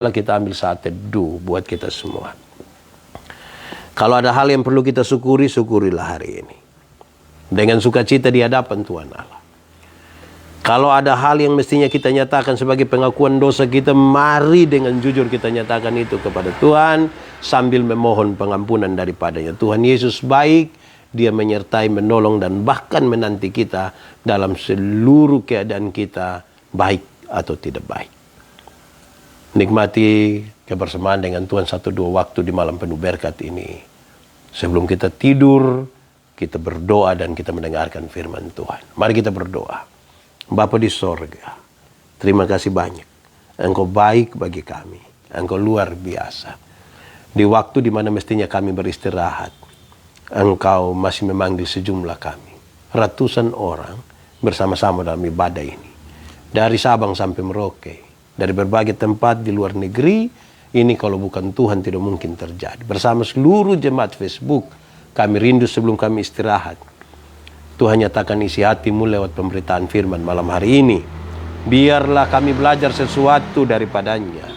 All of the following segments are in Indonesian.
Kita ambil saat teduh buat kita semua. Kalau ada hal yang perlu kita syukuri, syukurilah hari ini. Dengan sukacita di hadapan Tuhan Allah. Kalau ada hal yang mestinya kita nyatakan sebagai pengakuan dosa kita, mari dengan jujur kita nyatakan itu kepada Tuhan sambil memohon pengampunan daripadanya. Tuhan Yesus baik, Dia menyertai, menolong, dan bahkan menanti kita dalam seluruh keadaan kita, baik atau tidak baik. Nikmati kebersamaan dengan Tuhan 1-2 waktu di malam penuh berkat ini. Sebelum kita tidur, kita berdoa dan kita mendengarkan firman Tuhan. Mari kita berdoa. Bapa di sorga, terima kasih banyak. Engkau baik bagi kami. Engkau luar biasa. Di waktu di mana mestinya kami beristirahat, Engkau masih memanggil sejumlah kami. Ratusan orang bersama-sama dalam ibadah ini. Dari Sabang sampai Merauke. Dari berbagai tempat di luar negeri, ini kalau bukan Tuhan tidak mungkin terjadi. Bersama seluruh jemaat Facebook, kami rindu sebelum kami istirahat. Tuhan nyatakan isi hatimu lewat pemberitaan firman malam hari ini. Biarlah kami belajar sesuatu daripadanya.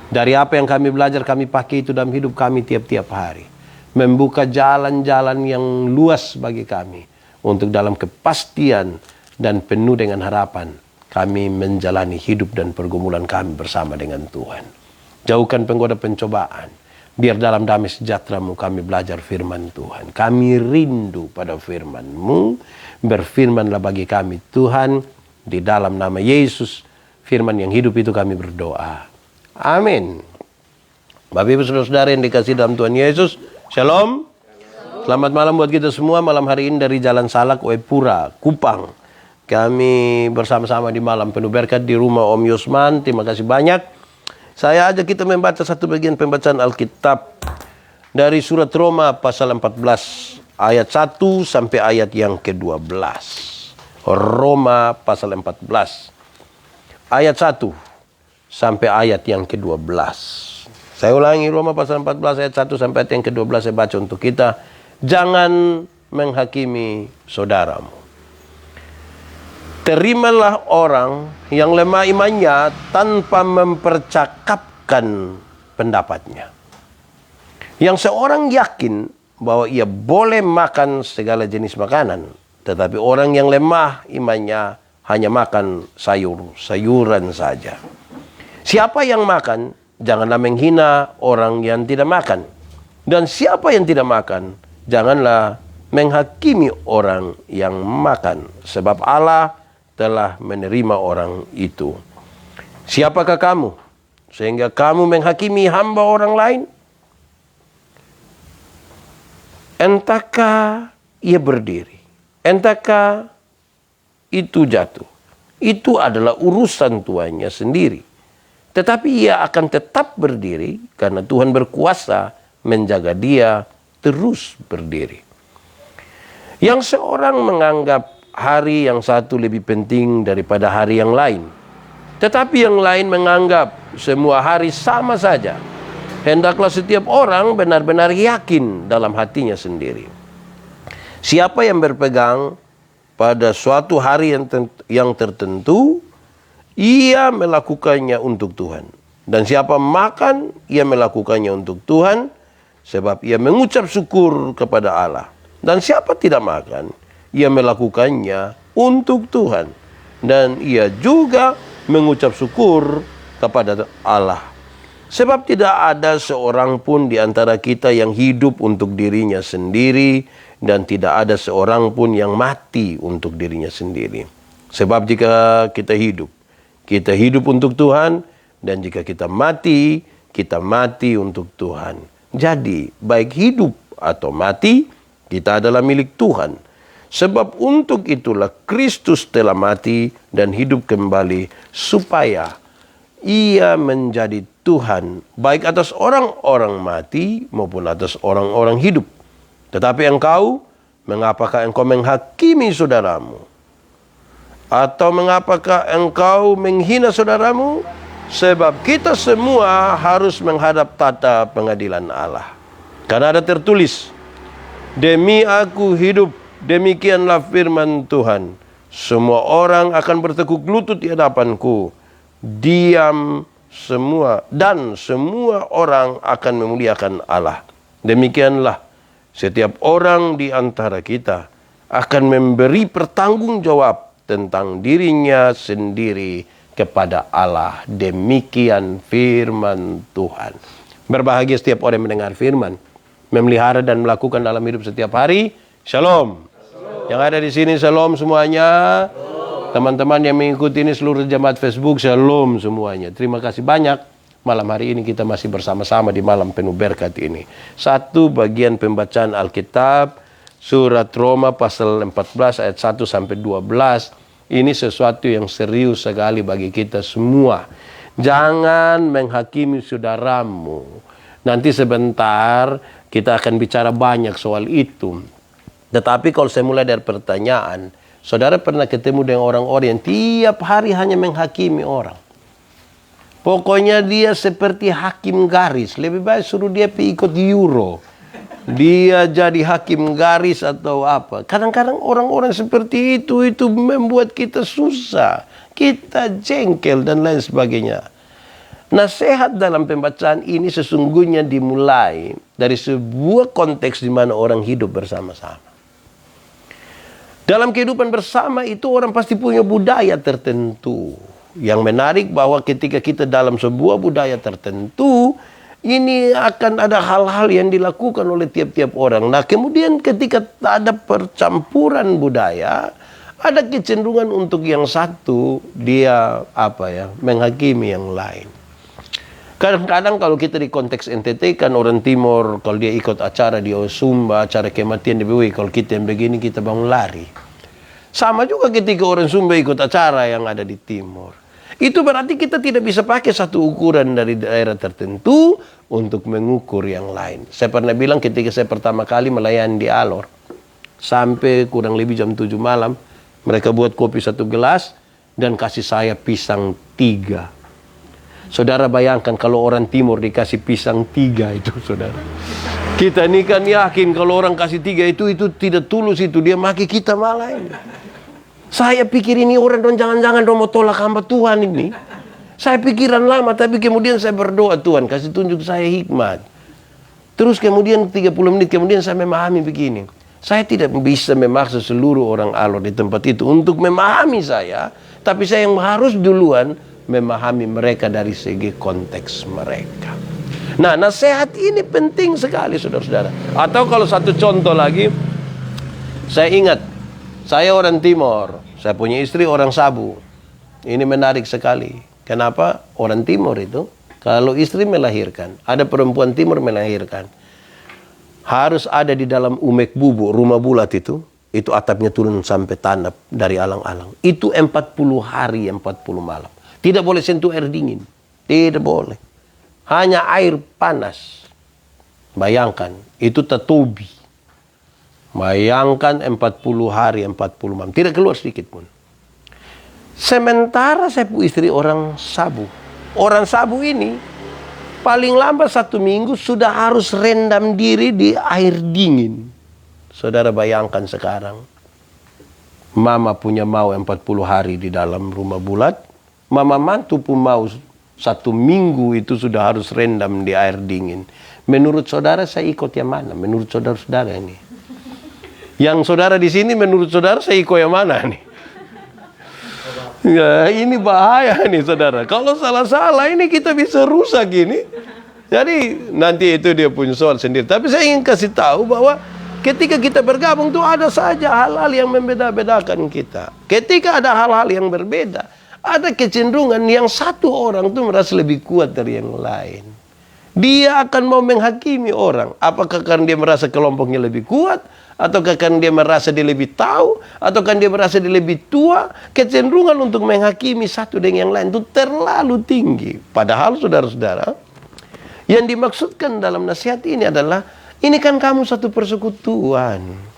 Dari apa yang kami belajar, kami pakai itu dalam hidup kami tiap-tiap hari. Membuka jalan-jalan yang luas bagi kami. Untuk dalam kepastian dan penuh dengan harapan, kami menjalani hidup dan pergumulan kami bersama dengan Tuhan. Jauhkan penggoda pencobaan. Biar dalam damai sejahtera-Mu kami belajar firman Tuhan. Kami rindu pada firman-Mu. Berfirmanlah bagi kami Tuhan. Di dalam nama Yesus, firman yang hidup itu kami berdoa. Amin. Bapak Ibu Saudara-saudara yang dikasih dalam Tuhan Yesus, Shalom. Selamat malam buat kita semua. Malam hari ini dari Jalan Salak, Wepura, Kupang. Kami bersama-sama di malam penuh berkat di rumah Om Yusman. Terima kasih banyak. Saya ajak kita membaca satu bagian pembacaan Alkitab dari surat Roma pasal 14 ayat 1 sampai ayat yang ke-12. Roma pasal 14 ayat 1 sampai ayat yang ke-12. Saya ulangi, Roma pasal 14 ayat 1 sampai ayat yang ke-12 saya baca untuk kita. Jangan menghakimi saudaramu. Terimalah orang yang lemah imannya tanpa mempercakapkan pendapatnya. Yang seorang yakin bahwa ia boleh makan segala jenis makanan, tetapi orang yang lemah imannya hanya makan sayur-sayuran saja. Siapa yang makan, janganlah menghina orang yang tidak makan. Dan siapa yang tidak makan, janganlah menghakimi orang yang makan. Sebab Allah telah menerima orang itu. Siapakah kamu sehingga kamu menghakimi hamba orang lain? Entahkah ia berdiri? Entahkah itu jatuh? Itu adalah urusan tuannya sendiri. Tetapi ia akan tetap berdiri karena Tuhan berkuasa menjaga dia terus berdiri. Yang seorang menganggap hari yang satu lebih penting daripada hari yang lain. Tetapi yang lain menganggap semua hari sama saja. Hendaklah setiap orang benar-benar yakin dalam hatinya sendiri. Siapa yang berpegang pada suatu hari yang tertentu, ia melakukannya untuk Tuhan. Dan siapa makan, ia melakukannya untuk Tuhan, sebab ia mengucap syukur kepada Allah. Dan siapa tidak makan, ia melakukannya untuk Tuhan. Dan ia juga mengucap syukur kepada Allah. Sebab tidak ada seorang pun di antara kita yang hidup untuk dirinya sendiri. Dan tidak ada seorang pun yang mati untuk dirinya sendiri. Sebab jika kita hidup untuk Tuhan. Dan jika kita mati untuk Tuhan. Jadi baik hidup atau mati, kita adalah milik Tuhan. Sebab untuk itulah Kristus telah mati dan hidup kembali supaya ia menjadi Tuhan baik atas orang-orang mati maupun atas orang-orang hidup. Tetapi engkau, mengapakah engkau menghakimi saudaramu? Atau mengapakah engkau menghina saudaramu? Sebab kita semua harus menghadap tata pengadilan Allah. Karena ada tertulis, demi aku hidup, demikianlah firman Tuhan. Semua orang akan bertekuk lutut di hadapanku. Diam semua orang akan memuliakan Allah. Demikianlah setiap orang di antara kita akan memberi pertanggungjawab tentang dirinya sendiri kepada Allah. Demikian firman Tuhan. Berbahagia setiap orang yang mendengar firman, memelihara dan melakukan dalam hidup setiap hari. Shalom. Yang ada di sini shalom semuanya. Teman-teman yang mengikuti ini seluruh jemaat Facebook, shalom semuanya. Terima kasih banyak. Malam hari ini kita masih bersama-sama di malam penuh berkat ini. Satu bagian pembacaan Alkitab, surat Roma pasal 14 ayat 1 sampai 12. Ini sesuatu yang serius sekali bagi kita semua. Jangan menghakimi saudaramu. Nanti sebentar kita akan bicara banyak soal itu. Tetapi kalau saya mulai dari pertanyaan, saudara pernah ketemu dengan orang-orang yang tiap hari hanya menghakimi orang? Pokoknya dia seperti hakim garis. Lebih baik suruh dia ikut Euro. Dia jadi hakim garis atau apa. Kadang-kadang orang-orang seperti itu membuat kita susah. Kita jengkel dan lain sebagainya. Nasihat dalam pembacaan ini sesungguhnya dimulai dari sebuah konteks di mana orang hidup bersama-sama. Dalam kehidupan bersama itu orang pasti punya budaya tertentu. Yang menarik bahwa ketika kita dalam sebuah budaya tertentu, ini akan ada hal-hal yang dilakukan oleh tiap-tiap orang. Nah, kemudian ketika ada percampuran budaya, ada kecenderungan untuk yang satu dia menghakimi yang lain. Kadang-kadang kalau kita di konteks NTT kan orang Timur, kalau dia ikut acara di Sumba, acara kematian di BW, kalau kita yang begini kita bangun lari. Sama juga ketika orang Sumba ikut acara yang ada di Timur. Itu berarti kita tidak bisa pakai satu ukuran dari daerah tertentu untuk mengukur yang lain. Saya pernah bilang ketika saya pertama kali melayani di Alor, sampai kurang lebih jam 7 malam, mereka buat kopi 1 gelas dan kasih saya pisang 3. Saudara bayangkan kalau orang Timur dikasih pisang 3 itu, saudara. Kita ini kan yakin kalau orang kasih 3 itu tidak tulus itu. Dia maki kita malah ini. Saya pikir ini orang dong jangan-jangan dong mau tolak hamba Tuhan ini. Saya pikiran lama tapi kemudian saya berdoa, Tuhan kasih tunjuk saya hikmat. Terus kemudian 30 menit kemudian saya memahami begini. Saya tidak bisa memaksa seluruh orang Alor di tempat itu untuk memahami saya. Tapi saya yang harus duluan memahami mereka dari segi konteks mereka. Nah, nasihat ini penting sekali saudara-saudara. Atau kalau satu contoh lagi, saya ingat, saya orang Timur, saya punya istri orang Sabu. Ini menarik sekali. Kenapa? Orang Timur itu, kalau istri melahirkan, ada perempuan Timur melahirkan, harus ada di dalam umek bubuk, rumah bulat itu atapnya turun sampai tanah dari alang-alang. Itu 40 hari, 40 malam. Tidak boleh sentuh air dingin. Tidak boleh. Hanya air panas. Bayangkan, itu tatobi. Bayangkan 40 hari, 40 malam. Tidak keluar sedikit pun. Sementara saya punya istri orang Sabu. Orang Sabu ini paling lambat 1 minggu sudah harus rendam diri di air dingin. Saudara bayangkan sekarang. Mama punya mau 40 hari di dalam rumah bulat. Mama mantu pun mau 1 minggu itu sudah harus rendam di air dingin. Menurut saudara saya ikut yang mana? Menurut saudara-saudara ini. Yang saudara di sini menurut saudara saya ikut yang mana nih? Ya, ini bahaya nih saudara. Kalau salah-salah ini kita bisa rusak ini. Jadi nanti itu dia punya soal sendiri. Tapi saya ingin kasih tahu bahwa ketika kita bergabung tuh ada saja hal-hal yang membeda-bedakan kita. Ketika ada hal-hal yang berbeda, ada kecenderungan yang satu orang tuh merasa lebih kuat dari yang lain. Dia akan mau menghakimi orang. Apakah karena dia merasa kelompoknya lebih kuat? Ataukah karena dia merasa dia lebih tahu? Ataukah dia merasa dia lebih tua? Kecenderungan untuk menghakimi satu dengan yang lain itu terlalu tinggi. Padahal saudara-saudara, yang dimaksudkan dalam nasihat ini adalah, ini kan kamu satu persekutuan.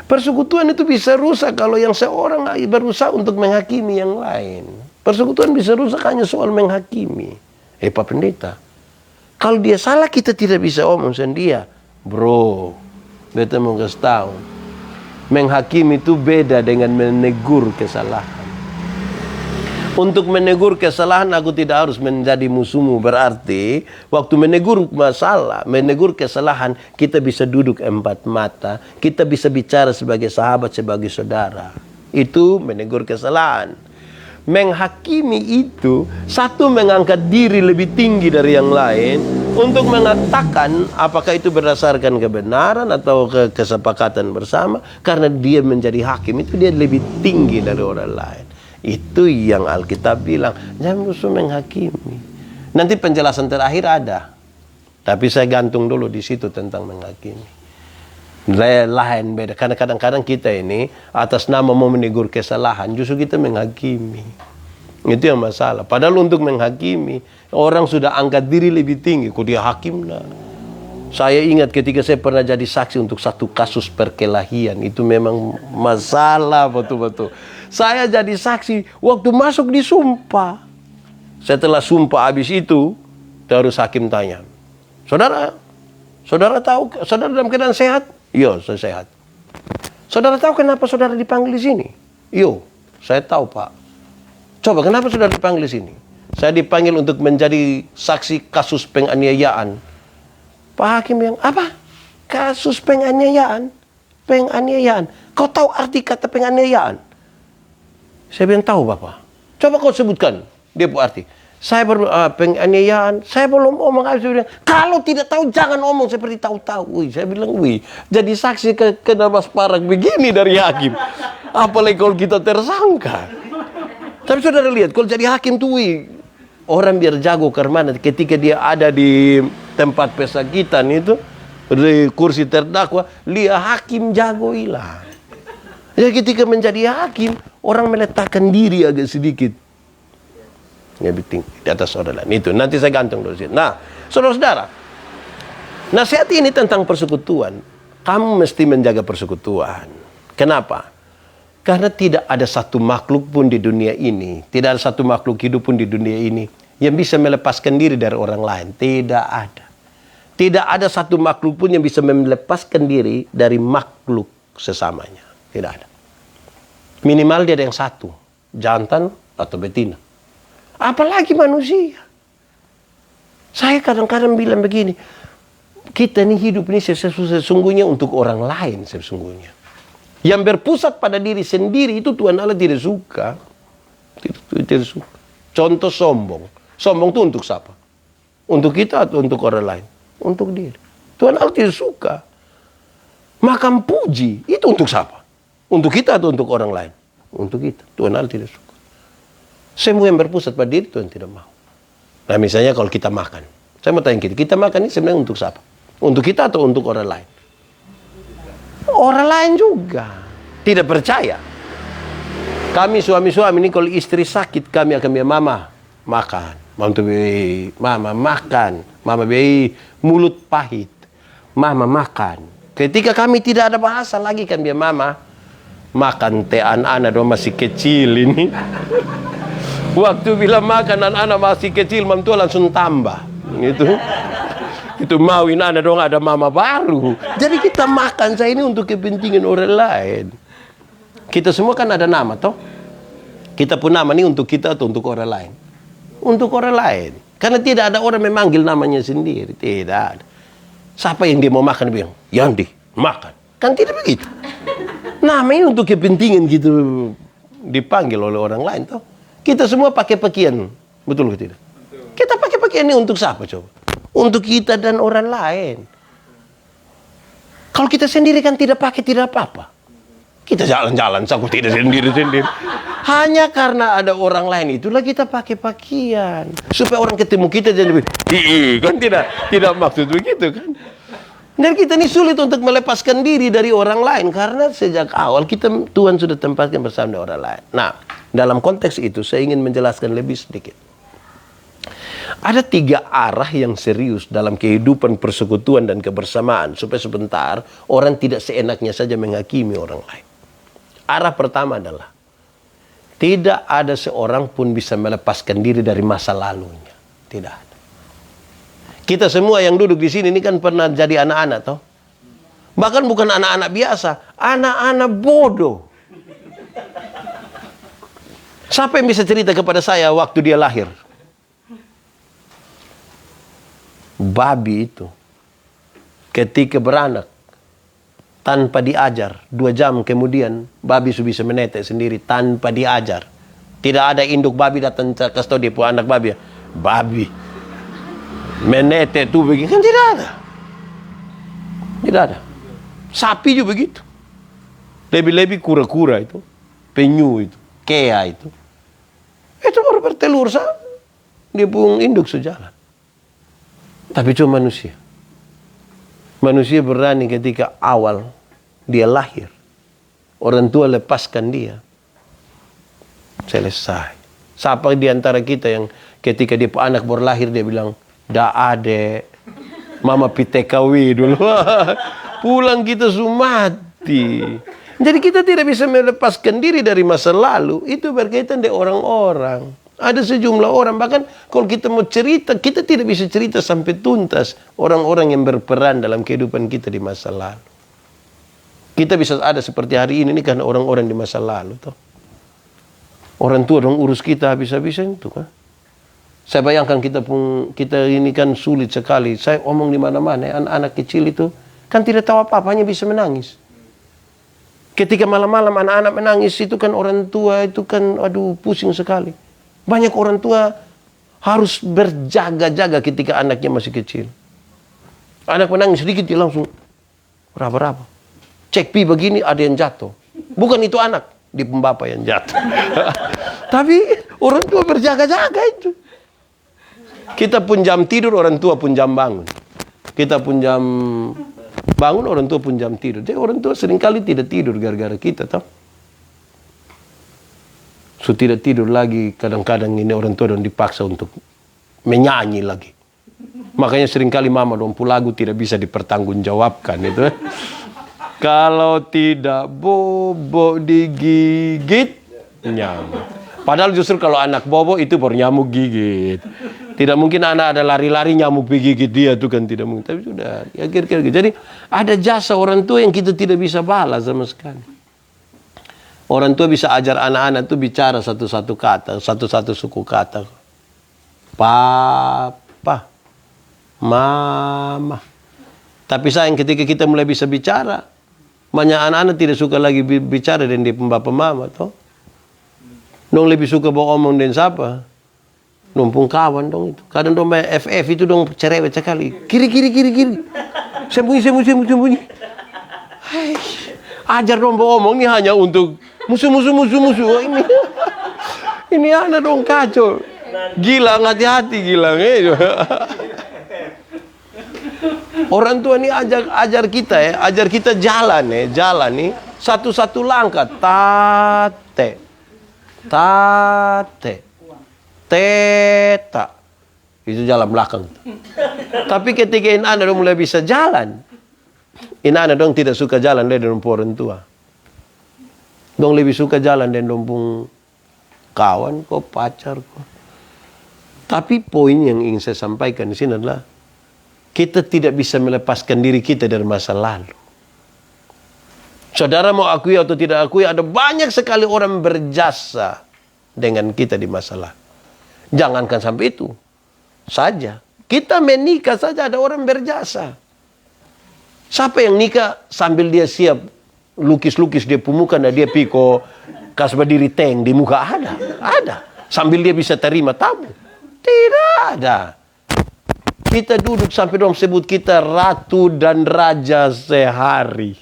Persekutuan itu bisa rusak kalau yang seorang berusaha untuk menghakimi yang lain. Persekutuan bisa rusak hanya soal menghakimi. Pak Pendeta, kalau dia salah kita tidak bisa omong dia. Bro, beta mau kasih tahu, menghakimi itu beda dengan menegur kesalahan. Untuk menegur kesalahan aku tidak harus menjadi musuhmu. Berarti waktu menegur masalah, menegur kesalahan, kita bisa duduk empat mata. Kita bisa bicara sebagai sahabat, sebagai saudara. Itu menegur kesalahan. Menghakimi itu, satu mengangkat diri lebih tinggi dari yang lain untuk mengatakan apakah itu berdasarkan kebenaran atau kesepakatan bersama. Karena dia menjadi hakim itu dia lebih tinggi dari orang lain. Itu yang Alkitab bilang, jangan musuh menghakimi. Nanti penjelasan terakhir ada, tapi saya gantung dulu di situ tentang menghakimi. Lain beda, karena kadang-kadang kita ini atas nama mau menegur kesalahan justru kita menghakimi. Itu yang masalah. Padahal untuk menghakimi orang sudah angkat diri lebih tinggi, kok dia hakim. Nah, saya ingat ketika saya pernah jadi saksi untuk satu kasus perkelahian, itu memang masalah betul-betul. Saya jadi saksi waktu masuk disumpah. Setelah sumpah habis itu, terus hakim tanya, saudara tahu, saudara dalam keadaan sehat? Iya, saya sehat. Saudara tahu kenapa saudara dipanggil di sini? Iya, saya tahu, Pak. Coba kenapa saudara dipanggil di sini? Saya dipanggil untuk menjadi saksi kasus penganiayaan. Pak Hakim yang, apa? Kasus penganiayaan? Penganiayaan. Kau tahu arti kata penganiayaan? Saya bilang, tahu Bapak. Coba kau sebutkan. Dia arti. Saya penganiayaan, saya belum omong. Saya bilang, kalau tidak tahu jangan omong seperti tahu-tahu. Saya bilang, jadi saksi kena mas parak begini dari hakim. Apalagi kalau kita tersangka. Tapi saudara lihat, kalau jadi hakim tuh, orang biar jago karena ketika dia ada di tempat pesakitan itu, di kursi terdakwa, lihat hakim jago hilang. Ya ketika menjadi hakim, orang meletakkan diri agak sedikit. Lebih tinggi di atas orang lain. Itu nanti saya gantung dulu. Nah, saudara-saudara, nasihat ini tentang persekutuan. Kamu mesti menjaga persekutuan. Kenapa? Karena tidak ada satu makhluk pun di dunia ini, tidak ada satu makhluk hidup pun di dunia ini yang bisa melepaskan diri dari orang lain. Tidak ada. Tidak ada satu makhluk pun yang bisa melepaskan diri dari makhluk sesamanya. Tidak ada. Minimal dia ada yang satu, jantan atau betina. Apalagi manusia. Saya kadang-kadang bilang begini, kita ini hidup ini sesungguhnya untuk orang lain sesungguhnya. Yang berpusat pada diri sendiri itu Tuhan Allah tidak suka. Tidak suka. Contoh sombong. Sombong itu untuk siapa? Untuk kita atau untuk orang lain? Untuk diri. Tuhan Allah tidak suka. Makan puji itu untuk siapa? Untuk kita atau untuk orang lain? Untuk kita. Tuhan Allah tidak suka. Semua yang berpusat pada diri Tuhan tidak mau. Nah misalnya kalau kita makan. Saya mau tanya kita makan ini sebenarnya untuk siapa? Untuk kita atau untuk orang lain? Orang lain juga. Tidak percaya. Kami suami-suami ini kalau istri sakit kami akan bilang mama makan. Mama makan. Mama mulut pahit. Mama makan. Ketika kami tidak ada bahasa lagi kan bilang mama makan teh anak-anak dong masih kecil ini. Waktu bila makan anak-anak masih kecil, mam tua langsung tambah. Itu mauin anak dong ada mama baru. Jadi kita makan saya ini untuk kepentingan orang lain. Kita semua kan ada nama toh. Kita pun nama ini untuk kita atau untuk orang lain. Untuk orang lain. Karena tidak ada orang memanggil namanya sendiri. Tidak ada. Siapa yang dia mau makan bilang, Yandi makan. Kan tidak begitu. Namanya untuk kepentingan gitu dipanggil oleh orang lain toh. Kita semua pakai pakaian, betul ke tidak? Betul. Kita pakai pakaian ini untuk siapa coba? Untuk kita dan orang lain. Kalau kita sendiri kan tidak pakai tidak apa-apa. Kita jalan-jalan, aku tidak sendiri-sendiri. Hanya karena ada orang lain itulah kita pakai pakaian supaya orang ketemu kita jadi kan tidak maksud begitu kan? Dan kita ini sulit untuk melepaskan diri dari orang lain karena sejak awal Tuhan sudah tempatkan bersama dengan orang lain. Nah, dalam konteks itu saya ingin menjelaskan lebih sedikit. Ada 3 arah yang serius dalam kehidupan persekutuan dan kebersamaan supaya sebentar orang tidak seenaknya saja menghakimi orang lain. Arah pertama adalah tidak ada seorang pun bisa melepaskan diri dari masa lalunya. Tidak ada. Kita semua yang duduk di sini ini kan pernah jadi anak-anak toh. Bahkan bukan anak-anak biasa, anak-anak bodoh. Siapa yang bisa cerita kepada saya waktu dia lahir? Babi itu ketika beranak tanpa diajar, 2 jam kemudian babi sudah bisa menetes sendiri tanpa diajar. Tidak ada induk babi datang kasih tahu dia anak babi. Babi menetes tuh begini, kan tidak ada. Tidak ada. Sapi juga begitu. Lebih-lebih kura-kura itu, penyu itu, kea itu baru bertelur dia pun induk sejalan. Tapi cuma manusia. Manusia berani ketika awal dia lahir. Orang tua lepaskan dia. Selesai. Siapa di antara kita yang ketika dia anak baru lahir dia bilang, "Da ade, mama PTKW dulu." Pulang kita mati. Jadi kita tidak bisa melepaskan diri dari masa lalu. Itu berkaitan dengan orang-orang. Ada sejumlah orang, bahkan kalau kita mau cerita, kita tidak bisa cerita sampai tuntas orang-orang yang berperan dalam kehidupan kita di masa lalu. Kita bisa ada seperti hari ini karena orang-orang di masa lalu. Toh. Orang tua dong urus kita habis-habisan itu kan. Saya bayangkan kita ini kan sulit sekali. Saya omong di mana-mana, anak-anak kecil itu kan tidak tahu apa-apa, hanya bisa menangis. Ketika malam-malam anak-anak menangis itu kan orang tua itu kan aduh pusing sekali. Banyak orang tua harus berjaga-jaga ketika anaknya masih kecil. Anak menangis sedikit dia langsung raba-raba. Cek pi begini ada yang jatuh. Bukan itu anak, di pembapa yang jatuh. Tapi orang tua berjaga-jaga itu. Kita pun jam tidur, orang tua pun jam bangun. Kita pun jam bangun, orang tua pun jam tidur. Jadi orang tua seringkali tidak tidur gara-gara kita, tahu? So tidak tidur lagi, kadang-kadang ini orang tua dong dipaksa untuk menyanyi lagi. Makanya seringkali mama dong lagu tidak bisa dipertanggungjawabkan itu. Kalau tidak bobo digigit nyamuk. Padahal justru kalau anak bobo itu baru nyamuk gigit. Tidak mungkin anak ada lari-lari nyamuk gigit dia tuh kan tidak mungkin. Tapi sudah ya kira-kira. Jadi ada jasa orang tua yang kita tidak bisa balas sama sekali. Orang tua bisa ajar anak-anak itu bicara satu-satu kata, satu-satu suku kata. Papa, mama. Tapi sayang ketika kita mulai bisa bicara, banyak anak-anak tidak suka lagi bicara dengan dia pembapa mama, toh. Dong lebih suka bawa omong dengan siapa? Numpung kawan dong itu. Kadang dong main FF itu dong cerewet sekali. Kiri. Sembunyi. Hai. Ajar dong bawa omong ini hanya untuk musuh. Ini anak dong kacau. Gilang, hati-hati Gilang. Orang tua ini ajar kita ajar kita jalan nih satu-satu langkah. Tate, teta. Itu jalan belakang. Tapi ketika ini anak dong mulai bisa jalan, ini anak dong tidak suka jalan dengan orang tua. Dong lebih suka jalan dengan dong kawan kok, pacar kok. Tapi poin yang ingin saya sampaikan di sini adalah kita tidak bisa melepaskan diri kita dari masa lalu. Saudara mau akui atau tidak akui, ada banyak sekali orang berjasa dengan kita di masa lalu. Jangankan sampai itu saja. Kita menikah saja ada orang berjasa. Siapa yang nikah sambil dia siap lukis-lukis dia pumukan dan dia piko kas berdiri tank di muka ada. Sambil dia bisa terima tamu. Tidak ada. Kita duduk sampai dong sebut kita ratu dan raja sehari.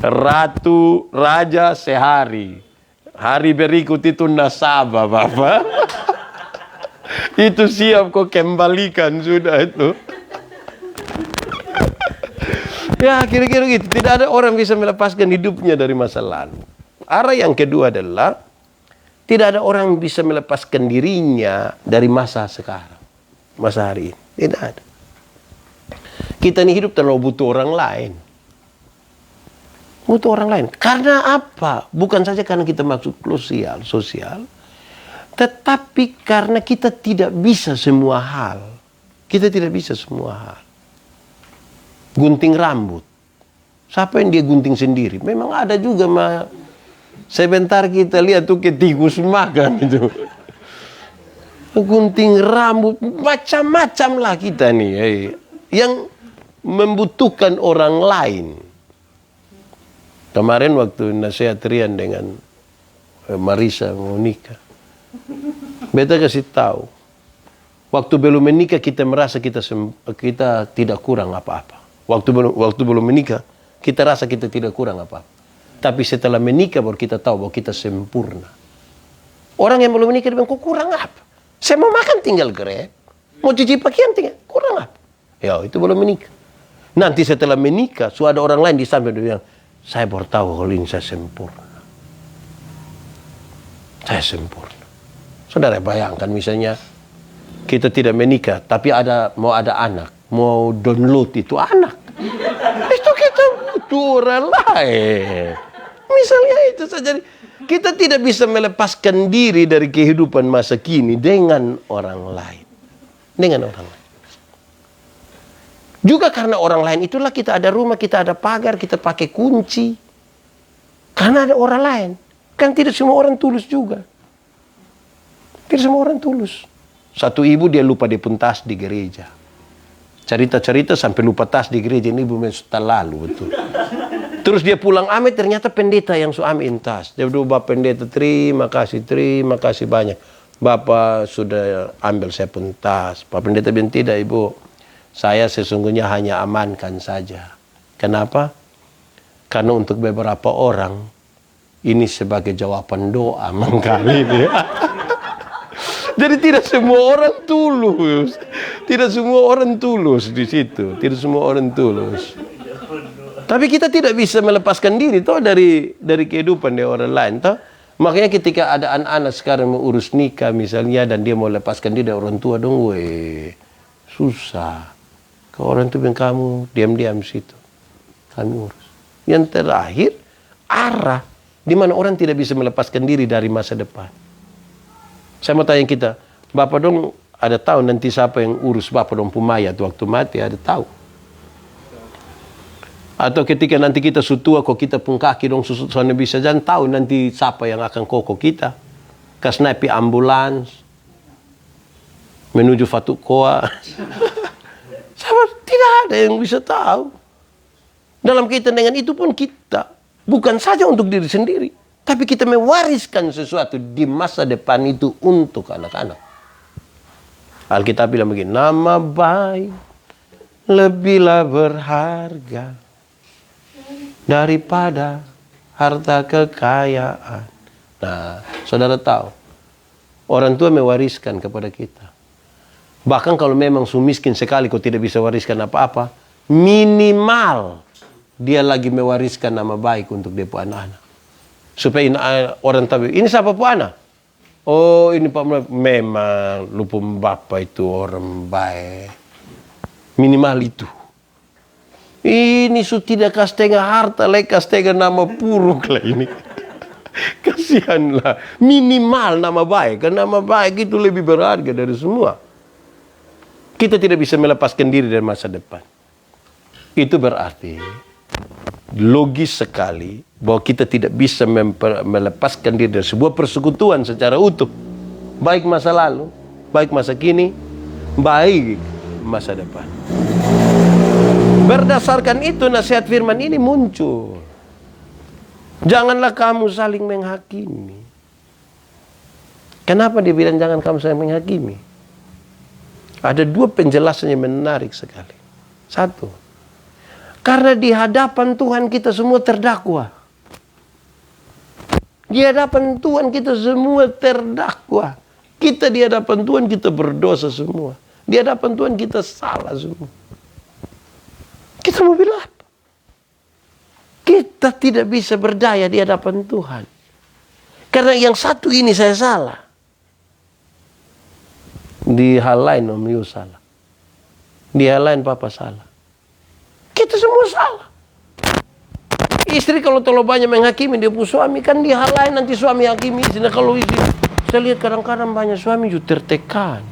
Ratu, raja sehari. Hari berikut itu nasabah, Bapak. Itu siap kok kembalikan sudah itu. Ya kira-kira gitu. Tidak ada orang bisa melepaskan hidupnya dari masa lalu. Arah yang kedua adalah tidak ada orang bisa melepaskan dirinya dari masa sekarang. Masa hari ini. Tidak ada. Kita ini hidup terlalu butuh orang lain. Butuh orang lain. Karena apa? Bukan saja karena kita maksud sosial. Tetapi karena kita tidak bisa semua hal. Kita tidak bisa semua hal. Gunting rambut. Siapa yang dia gunting sendiri? Memang ada juga Sebentar kita lihat tuh ke tikus makan itu. Gunting rambut, macam-macam lah kita nih. Yang membutuhkan orang lain. Kemarin waktu nasihat Rian dengan Marisa mau nikah. Beta kasih tahu. Waktu belum menikah kita merasa kita tidak kurang apa-apa. Waktu belum menikah kita rasa kita tidak kurang apa-apa. Tapi setelah menikah baru kita tahu bahwa kita sempurna. Orang yang belum menikah dia bilang, kok kurang apa? Saya mau makan tinggal Grab. Mau cuci pakaian tinggal. Kurang apa? Ya itu belum menikah. Nanti setelah menikah, sudah ada orang lain di samping dia bilang, saya baru tahu kalau ini saya sempurna. Saya sempurna. Saudara bayangkan misalnya, kita tidak menikah, tapi mau ada anak. Mau download itu anak. Itu kita butuh orang lain. Misalnya itu saja. Kita tidak bisa melepaskan diri dari kehidupan masa kini dengan orang lain. Dengan orang lain. Juga karena orang lain itulah kita ada rumah, kita ada pagar, kita pakai kunci. Karena ada orang lain. Kan tidak semua orang tulus juga. Tidak semua orang tulus. Satu ibu dia lupa dia pun tas di gereja. Cerita-cerita sampai lupa tas di gereja. Ini ibu setelah lalu betul. Terus dia pulang amit, ternyata pendeta yang ambil tas. Dia berdoa, Bapak pendeta, terima kasih banyak. Bapak sudah ambil saya pun tas. Bapak pendeta bilang, tidak ibu. Saya sesungguhnya hanya amankan saja. Kenapa? Karena untuk beberapa orang, ini sebagai jawaban doa mengkali dia. Jadi tidak semua orang tulus. Tidak semua orang tulus di situ. Tidak semua orang tulus. Tapi kita tidak bisa melepaskan diri toh dari kehidupan dari orang lain toh. Makanya ketika ada anak-anak sekarang mau urus nikah misalnya dan dia mau lepaskan diri dari orang tua dong, susah. Kalau orang tua bilang kamu diam-diam situ, kami urus. Yang terakhir arah di mana orang tidak bisa melepaskan diri dari masa depan. Saya mau tanya kita, Bapak dong ada tahu nanti siapa yang urus Bapak dong pumayat waktu mati, ada tahu? Atau ketika nanti kita sutua kok kita pun kaki dong soalnya bisa jangan tahu nanti siapa yang akan koko kita. Kasnapi ambulans menuju Fatukoa. Sahabat, tidak ada yang bisa tahu. Dalam kaitan dengan itu pun kita bukan saja untuk diri sendiri, tapi kita mewariskan sesuatu di masa depan itu untuk anak-anak. Alkitab bilang begini, nama baik lebihlah berharga daripada harta kekayaan. Nah, saudara tahu, orang tua mewariskan kepada kita. Bahkan kalau memang miskin sekali kau tidak bisa wariskan apa-apa, minimal dia lagi mewariskan nama baik untuk dia anak-anak. Supaya orang tahu, ini siapa anak? Oh, ini Pak, memang lupa bapak itu orang baik. Minimal itu. Ini tidak setengah harta, lekas setengah nama puruk lah ini. Kasihanlah. Minimal nama baik. Karena nama baik itu lebih berharga dari semua. Kita tidak bisa melepaskan diri dari masa depan. Itu berarti logis sekali bahwa kita tidak bisa melepaskan diri dari sebuah persekutuan secara utuh. Baik masa lalu, baik masa kini, baik masa depan. Berdasarkan itu nasihat firman ini muncul. Janganlah kamu saling menghakimi. Kenapa dia bilang jangan kamu saling menghakimi? Ada dua penjelasan yang menarik sekali. Satu, karena di hadapan Tuhan kita semua terdakwa. Di hadapan Tuhan kita semua terdakwa. Kita di hadapan Tuhan kita berdosa semua. Di hadapan Tuhan kita salah semua. Kita mau bilang apa? Kita tidak bisa berdaya di hadapan Tuhan. Karena yang satu ini saya salah. Di hal lain Om Yu salah. Di hal lain Papa salah. Kita semua salah. Istri kalau terlalu banyak menghakimi dia pun suami, kan di hal lain nanti suami hakimi istri. Nah, kalau istri, saya lihat kadang-kadang banyak suami juga tertekan.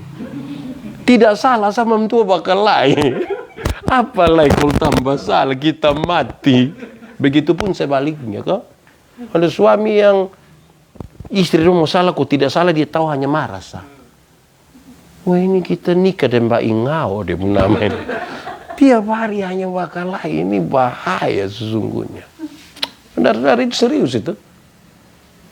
Tidak salah sama mentua bakal lain. Apalagi kalau tambah salah kita mati. Begitupun sebaliknya kok. Ada suami yang istri mau salah, kok tidak salah, dia tahu hanya marah. Wah, ini kita nikah dan Mbak Ingao dia namanya. Tiap hari hanya wakalah, ini bahaya sesungguhnya. Benar-benar itu serius itu.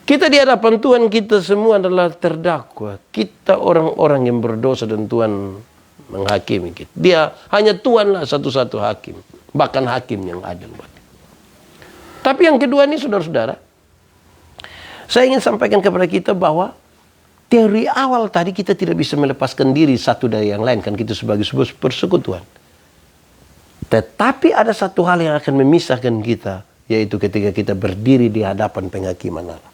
Kita di hadapan Tuhan, kita semua adalah terdakwa. Kita orang-orang yang berdosa dan Tuhan menghakimi kita. Dia hanya Tuhanlah satu-satu hakim. Bahkan hakim yang adil. Tapi yang kedua ini saudara-saudara, saya ingin sampaikan kepada kita bahwa teori awal tadi kita tidak bisa melepaskan diri satu dari yang lain. Kan kita sebagai sebuah persekutuan. Tetapi ada satu hal yang akan memisahkan kita. Yaitu ketika kita berdiri di hadapan penghakiman Allah.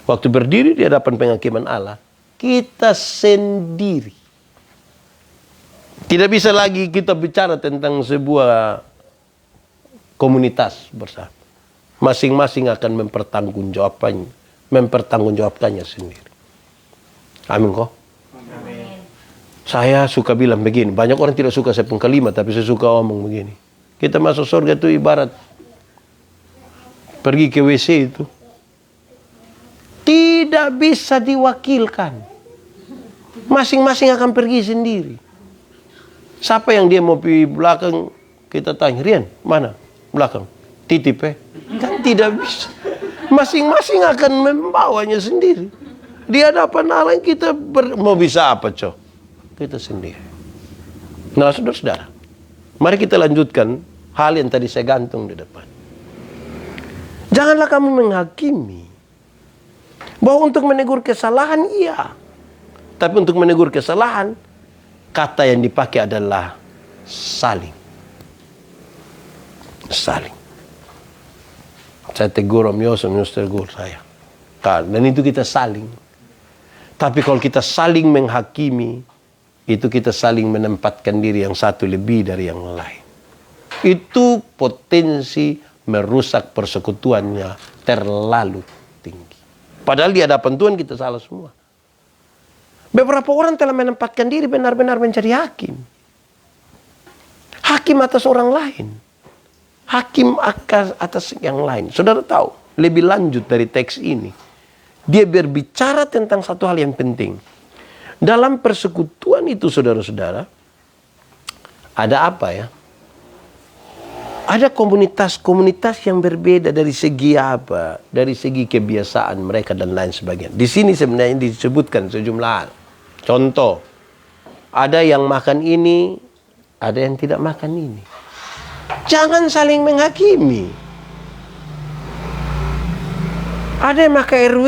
Waktu berdiri di hadapan penghakiman Allah, kita sendiri. Tidak bisa lagi kita bicara tentang sebuah komunitas bersama. Masing-masing akan mempertanggungjawabkannya sendiri. Amin kok? Amin. Saya suka bilang begini, banyak orang tidak suka saya pun kalimat, tapi saya suka omong begini. Kita masuk surga itu ibarat pergi ke WC itu. Tidak bisa diwakilkan. Masing-masing akan pergi sendiri. Siapa yang dia mau pergi belakang, kita tanya, Rian, mana? Belakang. Titip Kan tidak bisa. Masing-masing akan membawanya sendiri. Di hadapan Allah kita mau bisa apa, Cok? Kita sendiri. Nah, saudara-saudara, mari kita lanjutkan hal yang tadi saya gantung di depan. Janganlah kamu menghakimi. Bahwa untuk menegur kesalahan, iya. Tapi untuk menegur kesalahan, kata yang dipakai adalah saling. Saling. Saya tegur Om Yos tegur saya. Dan itu kita saling. Tapi kalau kita saling menghakimi, itu kita saling menempatkan diri yang satu lebih dari yang lain. Itu potensi merusak persekutuannya terlalu tinggi. Padahal di hadapan Tuhan kita salah semua. Beberapa orang telah menempatkan diri benar-benar menjadi hakim. Hakim atas orang lain. Hakim atas yang lain. Saudara tahu, lebih lanjut dari teks ini. Dia berbicara tentang satu hal yang penting. Dalam persekutuan itu saudara-saudara, ada apa ya? Ada komunitas-komunitas yang berbeda dari segi apa? Dari segi kebiasaan mereka dan lain sebagainya. Di sini sebenarnya disebutkan sejumlah hal. Contoh, ada yang makan ini, ada yang tidak makan ini. Jangan saling menghakimi. Ada yang makan RW.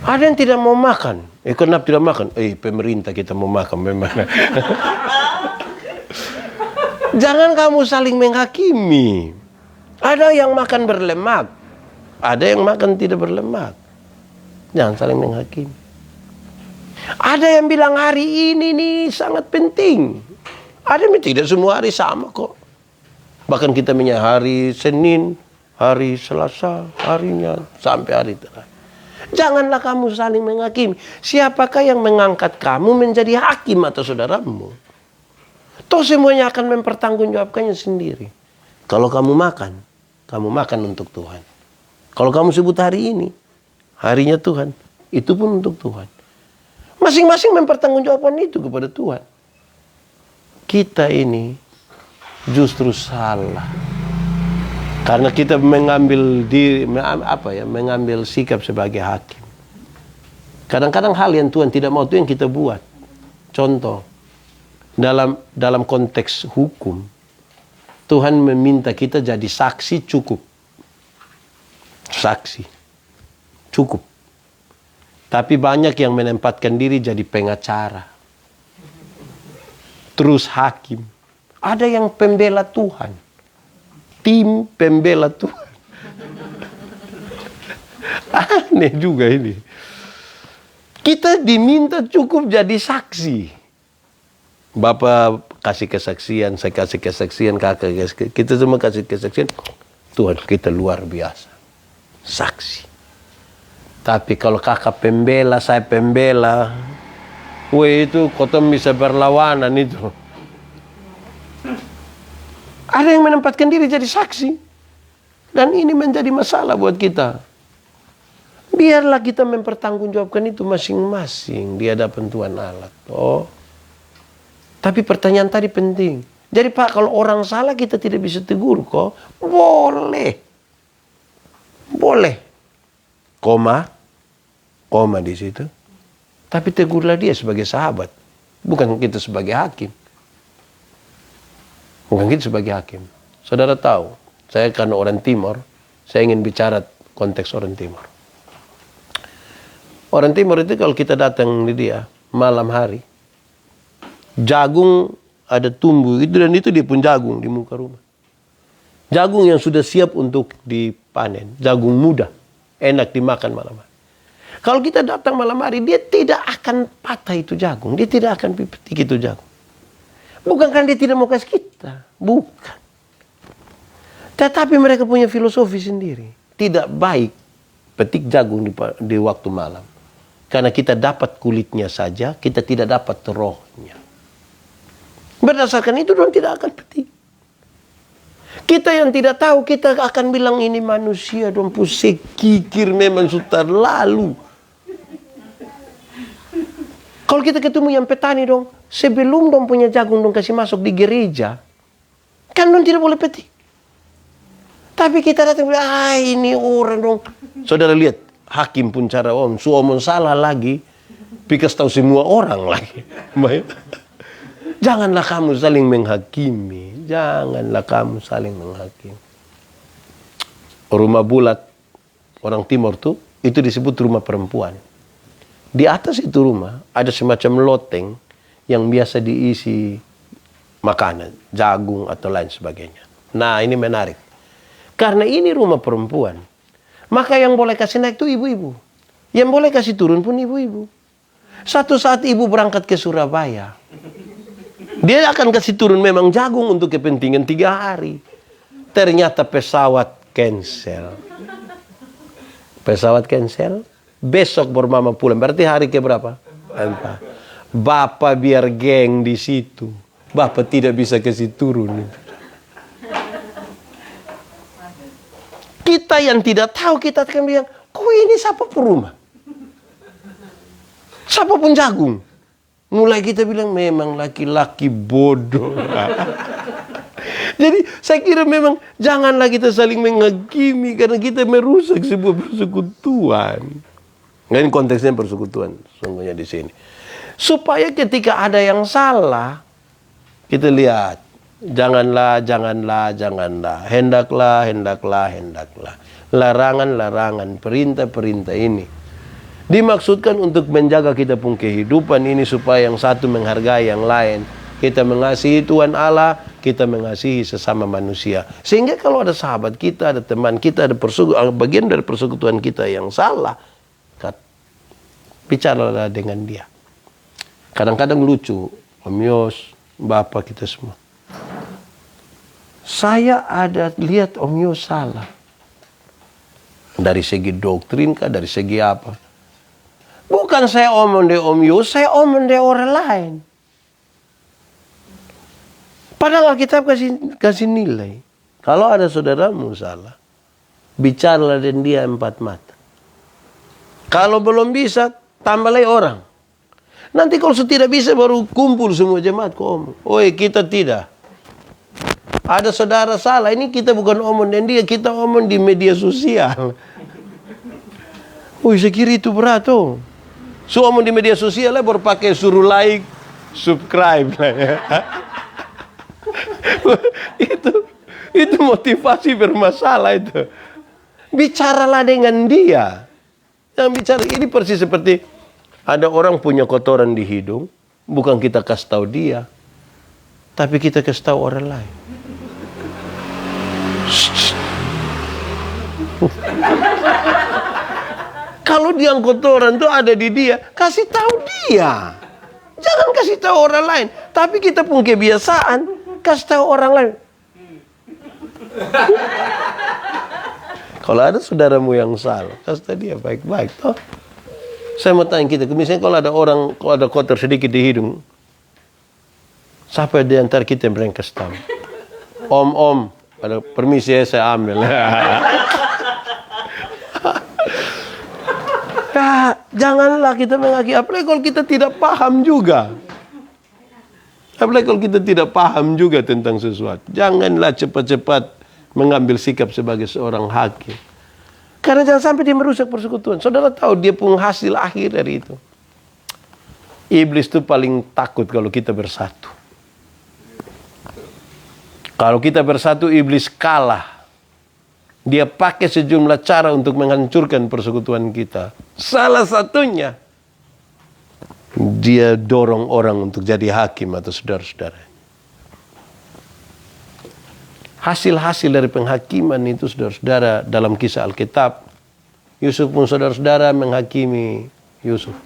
Ada yang tidak mau makan. Kenapa tidak makan? Pemerintah kita mau makan memang. Jangan kamu saling menghakimi. Ada yang makan berlemak. Ada yang makan tidak berlemak. Jangan saling menghakimi. Ada yang bilang hari ini nih sangat penting. Ada yang tidak semua hari sama kok. Bahkan kita punya hari Senin, hari Selasa, harinya sampai hari terakhir. Janganlah kamu saling menghakimi. Siapakah yang mengangkat kamu menjadi hakim atau saudaramu? Toh semuanya akan mempertanggungjawabkannya sendiri. Kalau kamu makan untuk Tuhan. Kalau kamu sebut hari ini, harinya Tuhan, itu pun untuk Tuhan. Masing-masing mempertanggungjawabkan itu kepada Tuhan. Kita ini justru salah. Karena kita mengambil sikap sebagai hakim. Kadang-kadang hal yang Tuhan tidak mau itu yang kita buat. Contoh, dalam konteks hukum, Tuhan meminta kita jadi saksi cukup. Saksi. Cukup. Tapi banyak yang menempatkan diri jadi pengacara. Terus hakim. Ada yang pembela Tuhan. Tim pembela Tuhan. Aneh juga ini. Kita diminta cukup jadi saksi. Bapak kasih kesaksian, saya kasih kesaksian, kakak kasih kesaksian. Kita semua kasih kesaksian. Tuhan kita luar biasa. Saksi. Tapi kalau kakak pembela, saya pembela. Itu kotong bisa berlawanan itu. Ada yang menempatkan diri jadi saksi. Dan ini menjadi masalah buat kita. Biarlah kita mempertanggungjawabkan itu masing-masing di hadapan Tuhan Allah. Oh. Tapi pertanyaan tadi penting. Jadi Pak, kalau orang salah kita tidak bisa tegur kok? Boleh. Boleh. Koma di situ. Tapi tegurlah dia sebagai sahabat. Bukan kita sebagai hakim. Bukan kita sebagai hakim. Saudara tahu, saya karena orang Timur, saya ingin bicara konteks orang Timur. Orang Timur itu kalau kita datang di dia malam hari, jagung ada tumbuh itu dan itu dia pun jagung di muka rumah. Jagung yang sudah siap untuk dipanen, jagung muda, enak dimakan malam hari. Kalau kita datang malam hari, dia tidak akan patah itu jagung, dia tidak akan petik itu jagung. Bukan karena dia tidak mau kasih kita, bukan. Tetapi mereka punya filosofi sendiri. Tidak baik petik jagung di waktu malam. Karena kita dapat kulitnya saja, kita tidak dapat rohnya. Berdasarkan itu, orang tidak akan petik. Kita yang tidak tahu, kita akan bilang ini manusia, dong pusing kikir memang sudah lalu. Kalau kita ketemu yang petani dong, sebelum dong punya jagung dong kasih masuk di gereja, kan dong tidak boleh petik. Tapi kita datang bilang, ini orang dong. Saudara lihat, hakim pun cara omong salah lagi, pikas tahu semua orang lagi. Janganlah kamu saling menghakimi. Janganlah kamu saling menghakimi. Rumah bulat orang Timur tuh, itu disebut rumah perempuan. Di atas itu rumah ada semacam loteng yang biasa diisi makanan, jagung atau lain sebagainya. Nah, ini menarik. Karena ini rumah perempuan, maka yang boleh kasih naik itu ibu-ibu. Yang boleh kasih turun pun ibu-ibu. Satu saat ibu berangkat ke Surabaya, dia akan kasih turun memang jagung untuk kepentingan 3 hari. Ternyata pesawat cancel. Pesawat cancel, besok baru mama pulang. Berarti hari keberapa? 4. Bapak biar geng di situ. Bapak tidak bisa kasih turun. Kita yang tidak tahu, kita akan bilang, kok ini siapa pun rumah? Siapa pun jagung. Mulai kita bilang, memang laki-laki bodoh. Jadi saya kira memang janganlah kita saling menghakimi karena kita merusak sebuah persekutuan. Nah, ini konteksnya persekutuan, sungguhnya di sini. Supaya ketika ada yang salah, kita lihat. Janganlah. Hendaklah. Larangan, perintah ini dimaksudkan untuk menjaga kita pun kehidupan ini supaya yang satu menghargai yang lain. Kita mengasihi Tuhan Allah, kita mengasihi sesama manusia. Sehingga kalau ada sahabat kita, ada teman kita, ada bagian dari persekutuan kita yang salah, bicaralah dengan dia. Kadang-kadang lucu, Om Yos, Bapak kita semua. Saya ada lihat Om Yos salah. Dari segi doktrin kah, dari segi apa? Bukan saya omong deh Om Yos, saya omong deh orang lain. Padahal Alkitab kasih nilai. Kalau ada saudaramu salah, bicaralah dengan dia 4 mata. Kalau belum bisa, tambahlah orang. Nanti kalau tidak bisa baru kumpul semua jemaat ke omong. Oi, kita tidak. Ada saudara salah, ini kita bukan omong dan dia, kita omong di media sosial. Saya kira itu berat tuh. So omong di media sosial lah baru pakai suruh like, subscribe lah ya. itu motivasi bermasalah itu. Bicaralah dengan dia. Yang bicara ini persis seperti ada orang punya kotoran di hidung, bukan kita kasih tahu dia, tapi kita kasih tahu orang lain. Kalau dia kotoran tuh ada di dia, kasih tahu dia. Jangan kasih tahu orang lain. Tapi kita pun kebiasaan kasih tahu orang lain. Kalau ada saudaramu yang salah, kasih tahu dia baik-baik toh. Saya mau tanya kita, misalnya kalau ada kotor sedikit di hidung, siapa di antara kita yang berani kasih tahu? Om, Ada permisi ya, saya ambil. Nah, janganlah kita menghakimi, apalagi kalau kita tidak paham juga. Apalagi kalau kita tidak paham juga tentang sesuatu. Janganlah cepat-cepat mengambil sikap sebagai seorang hakim. Karena jangan sampai dia merusak persekutuan. Saudara tahu dia pun hasil akhir dari itu. Iblis itu paling takut kalau kita bersatu. Kalau kita bersatu, iblis kalah. Dia pakai sejumlah cara untuk menghancurkan persekutuan kita. Salah satunya, dia dorong orang untuk jadi hakim atau saudara-saudara. Hasil-hasil dari penghakiman itu, saudara-saudara, dalam kisah Alkitab, Yusuf pun saudara-saudara menghakimi Yusuf.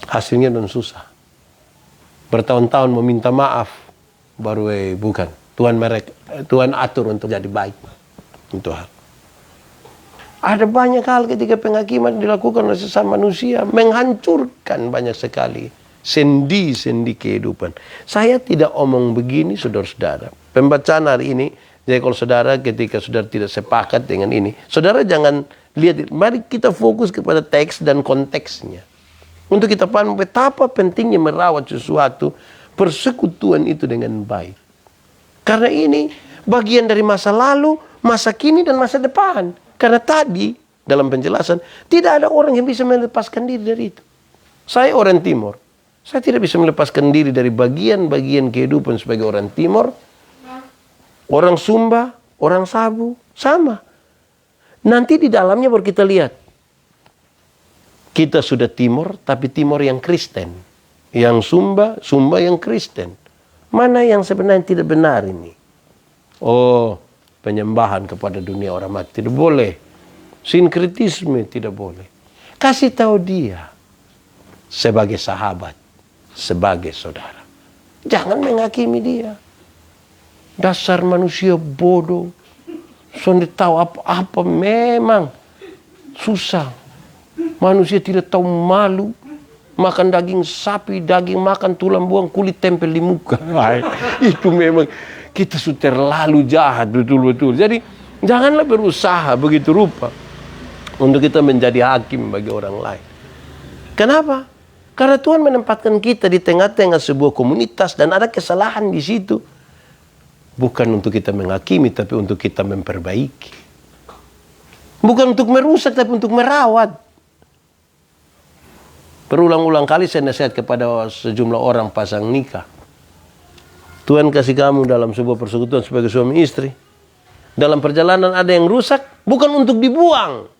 Hasilnya dan susah. Bertahun-tahun meminta maaf, baru bukan. Tuhan atur untuk jadi baik untuk hal. Ada banyak hal ketika penghakiman dilakukan oleh sesama manusia, menghancurkan banyak sekali sendi-sendi kehidupan. Saya tidak omong begini, saudara-saudara. Pembacaan hari ini, jadi kalau saudara ketika saudara tidak sepakat dengan ini, saudara jangan lihat. Mari kita fokus kepada teks dan konteksnya. Untuk kita paham betapa pentingnya merawat sesuatu, persekutuan itu dengan baik. Karena ini bagian dari masa lalu, masa kini, dan masa depan. Karena tadi dalam penjelasan tidak ada orang yang bisa melepaskan diri dari itu. Saya orang Timur. Saya tidak bisa melepaskan diri dari bagian-bagian kehidupan sebagai orang Timur. Orang Sumba, orang Sabu, sama. Nanti di dalamnya baru kita lihat. Kita sudah Timur, tapi Timur yang Kristen. Yang Sumba, Sumba yang Kristen. Mana yang sebenarnya tidak benar ini? Oh, penyembahan kepada dunia orang mati tidak boleh. Sinkretisme tidak boleh. Kasih tahu dia sebagai sahabat, sebagai saudara. Jangan menghakimi dia. Dasar manusia bodoh. Sudah tahu apa-apa, memang susah. Manusia tidak tahu malu. Makan daging sapi, daging makan tulang buang, kulit tempel di muka. Itu memang kita sudah terlalu jahat betul-betul. Jadi janganlah berusaha begitu rupa untuk kita menjadi hakim bagi orang lain. Kenapa? Karena Tuhan menempatkan kita di tengah-tengah sebuah komunitas dan ada kesalahan di situ. Bukan untuk kita menghakimi, tapi untuk kita memperbaiki. Bukan untuk merusak, tapi untuk merawat. Berulang-ulang kali saya nasihat kepada sejumlah orang pasang nikah. Tuhan kasih kamu dalam sebuah persekutuan sebagai suami istri. Dalam perjalanan ada yang rusak, bukan untuk dibuang,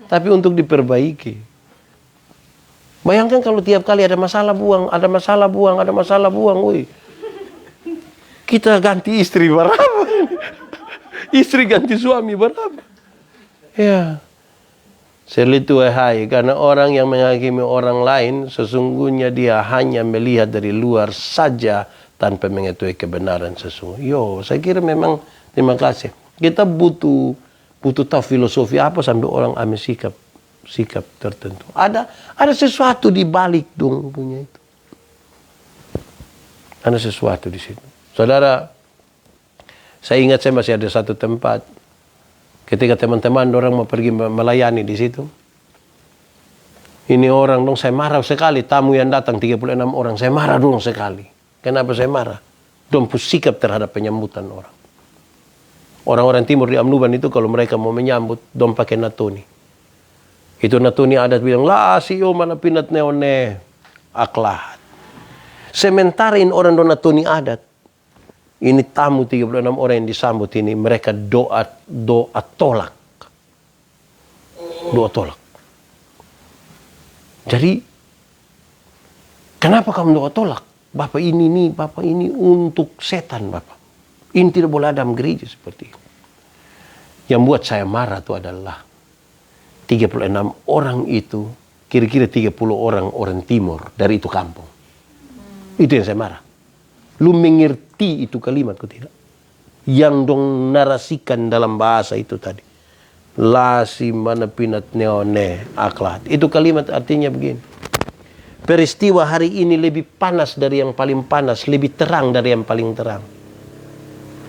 tapi untuk diperbaiki. Bayangkan kalau tiap kali ada masalah buang, ada masalah buang, ada masalah buang. Woi. Kita ganti istri berapa? Istri ganti suami berapa? Ya. Selitu hai, karena orang yang menghakimi orang lain sesungguhnya dia hanya melihat dari luar saja tanpa mengetahui kebenaran sesungguhnya. Saya kira memang terima kasih. Kita butuh tahu filosofi apa sampai orang ambil sikap tertentu. Ada sesuatu di balik dong punya itu. Ada sesuatu di situ. Saudara, saya ingat saya masih ada satu tempat. Ketika teman-teman orang mau pergi melayani di situ. Ini orang dong, saya marah sekali. Tamu yang datang 36 orang, saya marah dong sekali. Kenapa saya marah? Dong sikap terhadap penyambutan orang. Orang-orang timur di Amnuban itu kalau mereka mau menyambut, dong pakai natuni. Itu natuni adat bilang, lah siyo mana pinat neone aklat. Sementara ini orang dong natuni adat. Ini tamu 36 orang yang disambut ini, mereka doa tolak. Doa tolak. Jadi, kenapa kamu doa tolak? Bapak ini untuk setan, Bapak. Ini tidak boleh ada dalam gereja seperti ini. Yang buat saya marah itu adalah 36 orang itu, kira-kira 30 orang timur dari itu kampung. Itu yang saya marah. Lu mengerti itu kalimat kok tidak? Yang dong narasikan dalam bahasa itu tadi. Lasi mana pinat neone aklat. Itu kalimat artinya begini. Peristiwa hari ini lebih panas dari yang paling panas. Lebih terang dari yang paling terang.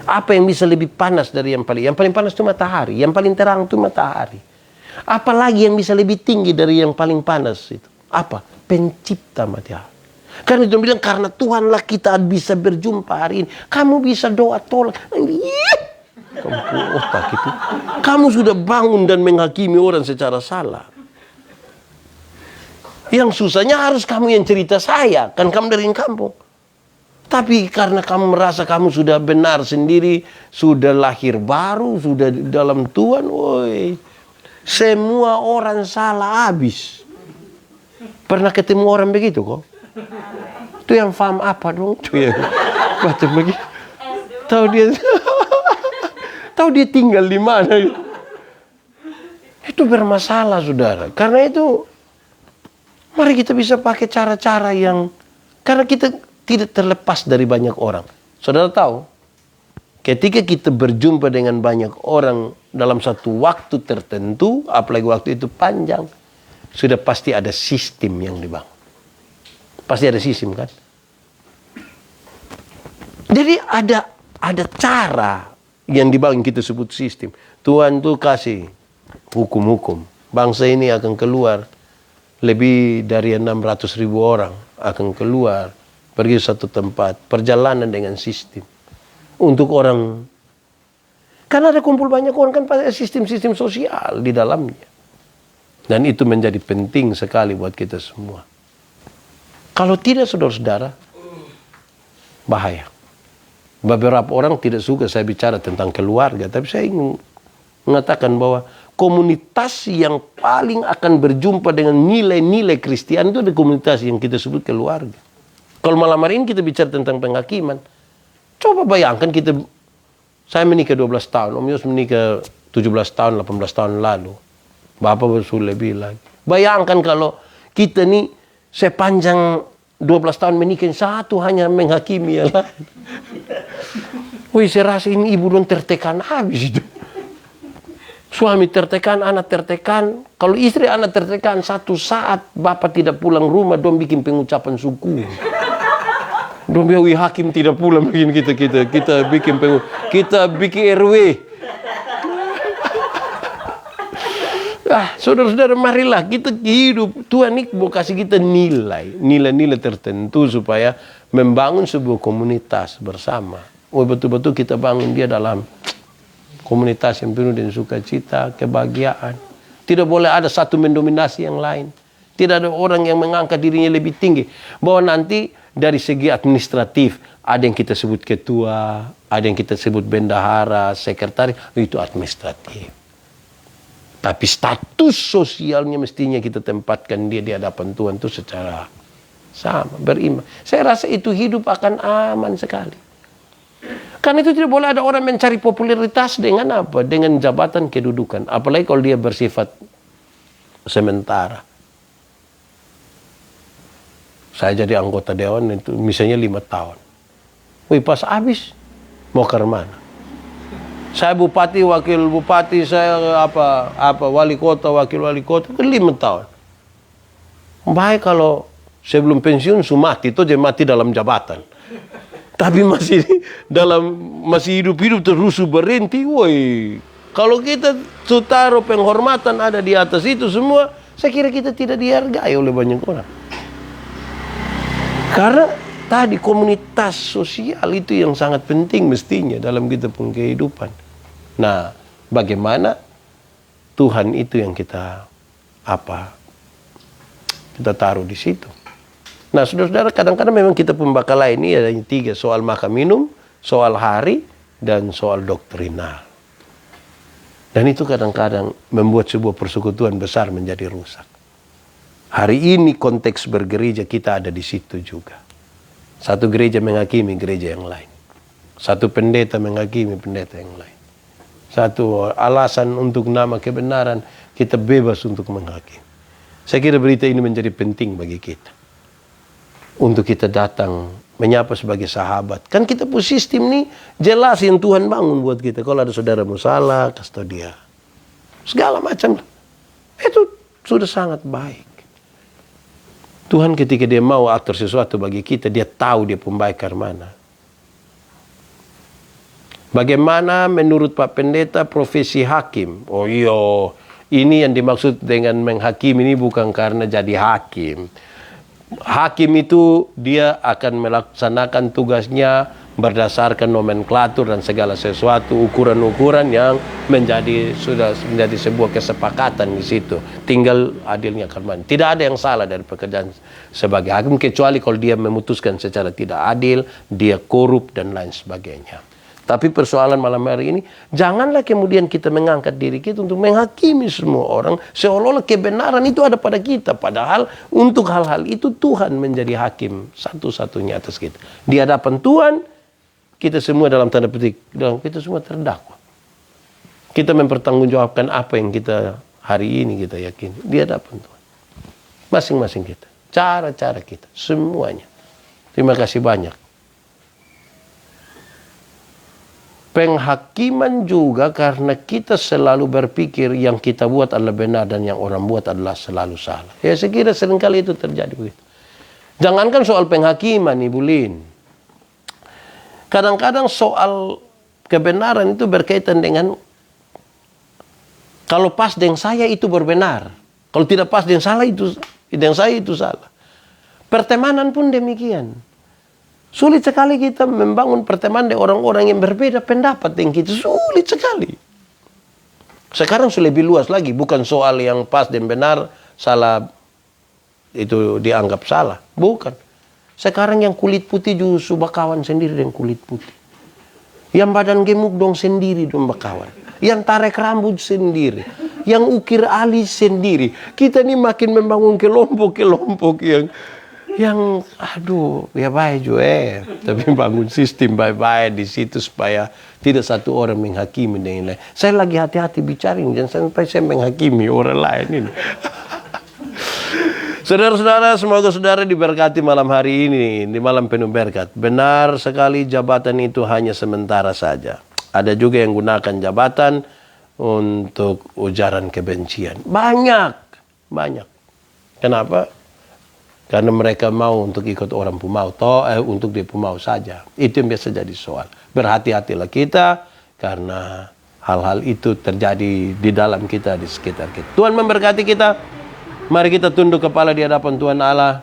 Apa yang bisa lebih panas dari yang paling? Yang paling panas itu matahari. Yang paling terang itu matahari. Apalagi yang bisa lebih tinggi dari yang paling panas itu? Apa? Pencipta matahari. Karena dia bilang, karena Tuhanlah kita bisa berjumpa hari ini. Kamu bisa doa tolak. Kamu otak itu. Kamu sudah bangun dan menghakimi orang secara salah. Yang susahnya harus kamu yang cerita saya. Kan kamu dari kampung. Tapi karena kamu merasa kamu sudah benar sendiri, sudah lahir baru, sudah dalam Tuhan, woi, semua orang salah habis. Pernah ketemu orang begitu kok? Itu yang paham apa dong? Itu yang baca begitu. Tahu dia tinggal di mana? Itu bermasalah, saudara. Karena itu, mari kita bisa pakai cara-cara yang, karena kita tidak terlepas dari banyak orang. Saudara tahu, ketika kita berjumpa dengan banyak orang dalam satu waktu tertentu, apalagi waktu itu panjang, sudah pasti ada sistem yang dibangun. Pasti ada sistem kan? Jadi ada cara yang dibangun, kita sebut sistem. Tuhan tuh kasih hukum-hukum. Bangsa ini akan keluar, lebih dari 600.000 orang akan keluar, pergi ke satu tempat, perjalanan dengan sistem. Untuk orang, karena ada kumpul banyak orang kan pada sistem-sistem sosial di dalamnya. Dan itu menjadi penting sekali buat kita semua. Kalau tidak, saudara-saudara, bahaya. Beberapa orang tidak suka saya bicara tentang keluarga, tapi saya ingin mengatakan bahwa komunitas yang paling akan berjumpa dengan nilai-nilai Kristen itu ada komunitas yang kita sebut keluarga. Kalau malam hari ini kita bicara tentang penghakiman, coba bayangkan saya menikah 12 tahun, Om Yos menikah 17 tahun, 18 tahun lalu. Bapak bersul lebih lagi. Bayangkan kalau kita nih sepanjang 12 tahun menikah, satu hanya menghakimi yang lain. Wih, saya rasa ini ibu dong tertekan habis itu. Suami tertekan, anak tertekan. Kalau istri anak tertekan, satu saat bapak tidak pulang rumah, dong bikin pengucapan syukur. Dong bilang, wih hakim tidak pulang, bikin kita bikin RW. Saudara-saudara, marilah kita hidup. Tuhan ini mau kasih kita nilai-nilai tertentu supaya membangun sebuah komunitas bersama. Betul-betul kita bangun dia dalam komunitas yang penuh dengan sukacita, kebahagiaan. Tidak boleh ada satu mendominasi yang lain. Tidak ada orang yang mengangkat dirinya lebih tinggi. Bahwa nanti dari segi administratif, ada yang kita sebut ketua, ada yang kita sebut bendahara, sekretaris, itu administratif. Tapi status sosialnya mestinya kita tempatkan dia di hadapan Tuhan itu secara sama, beriman. Saya rasa itu hidup akan aman sekali. Karena itu tidak boleh ada orang mencari popularitas dengan apa? Dengan jabatan kedudukan. Apalagi kalau dia bersifat sementara. Saya jadi anggota dewan itu misalnya 5 tahun. Wih, pas habis mau ke mana? Saya bupati, wakil bupati, saya wali kota, wakil wali kota, 5 tahun. Baik kalau sebelum pensiun mati, itu dia mati dalam jabatan. Tapi masih hidup-hidup terus berhenti, woi. Kalau kita taruh penghormatan ada di atas itu semua, saya kira kita tidak dihargai oleh banyak orang. Karena tadi komunitas sosial itu yang sangat penting mestinya dalam kita pun kehidupan. Nah, bagaimana Tuhan itu yang kita taruh di situ. Nah, saudara-saudara, kadang-kadang memang kita pembakal lain ini ada 3, soal makan minum, soal hari, dan soal doktrinal. Dan itu kadang-kadang membuat sebuah persekutuan besar menjadi rusak. Hari ini konteks bergereja kita ada di situ juga. Satu gereja menghakimi gereja yang lain. Satu pendeta menghakimi pendeta yang lain. Satu alasan untuk nama kebenaran, kita bebas untuk menghakimi. Saya kira berita ini menjadi penting bagi kita. Untuk kita datang menyapa sebagai sahabat. Kan kita punya sistem nih jelas yang Tuhan bangun buat kita. Kalau ada saudaramu salah, kasih tahu dia. Segala macam. Itu sudah sangat baik. Tuhan ketika dia mau atur sesuatu bagi kita, dia tahu dia pembaik mana. Bagaimana menurut Pak Pendeta profesi hakim? Oh iya, ini yang dimaksud dengan menghakimi ini bukan karena jadi hakim. Hakim itu dia akan melaksanakan tugasnya berdasarkan nomenklatur dan segala sesuatu, ukuran-ukuran yang sudah menjadi sebuah kesepakatan di situ. Tinggal adilnya karman. Tidak ada yang salah dari pekerjaan sebagai hakim, kecuali kalau dia memutuskan secara tidak adil, dia korup dan lain sebagainya. Tapi persoalan malam hari ini, janganlah kemudian kita mengangkat diri kita untuk menghakimi semua orang, seolah-olah kebenaran itu ada pada kita. Padahal untuk hal-hal itu Tuhan menjadi hakim satu-satunya atas kita. Di hadapan Tuhan, kita semua dalam tanda petik, kita semua terdakwa. Kita mempertanggungjawabkan apa yang kita hari ini kita yakini di hadapan Tuhan. Masing-masing kita, cara-cara kita, semuanya. Terima kasih banyak. Penghakiman juga karena kita selalu berpikir yang kita buat adalah benar dan yang orang buat adalah selalu salah. Ya saya kira seringkali itu terjadi begitu. Jangankan soal penghakiman, Ibu Lin. Kadang-kadang soal kebenaran itu berkaitan dengan kalau pas dengan saya itu berbenar. Kalau tidak pas dengan saya itu salah. Pertemanan pun demikian. Sulit sekali kita membangun pertemanan dengan orang-orang yang berbeda pendapat dengan kita. Sulit sekali. Sekarang sudah lebih luas lagi. Bukan soal yang pas dan benar, salah itu dianggap salah. Bukan. Sekarang yang kulit putih justru bakawan sendiri dengan kulit putih. Yang badan gemuk dong sendiri dong bakawan. Yang tarik rambut sendiri. Yang ukir alis sendiri. Kita ini makin membangun kelompok-kelompok yang aduh ya baik juga tapi bangun sistem baik-baik di situ supaya tidak satu orang menghakimi dengan lain. Saya lagi hati-hati bicara jangan sampai saya menghakimi orang lain ini. Saudara-saudara, semoga saudara diberkati malam hari ini, di malam penuh berkat. Benar sekali jabatan itu hanya sementara saja. Ada juga yang gunakan jabatan untuk ujaran kebencian. Banyak. Kenapa? Karena mereka mau untuk ikut orang pemau, untuk dia pemau saja. Itu yang biasa jadi soal. Berhati-hatilah kita, karena hal-hal itu terjadi di dalam kita, di sekitar kita. Tuhan memberkati kita. Mari kita tunduk kepala di hadapan Tuhan Allah.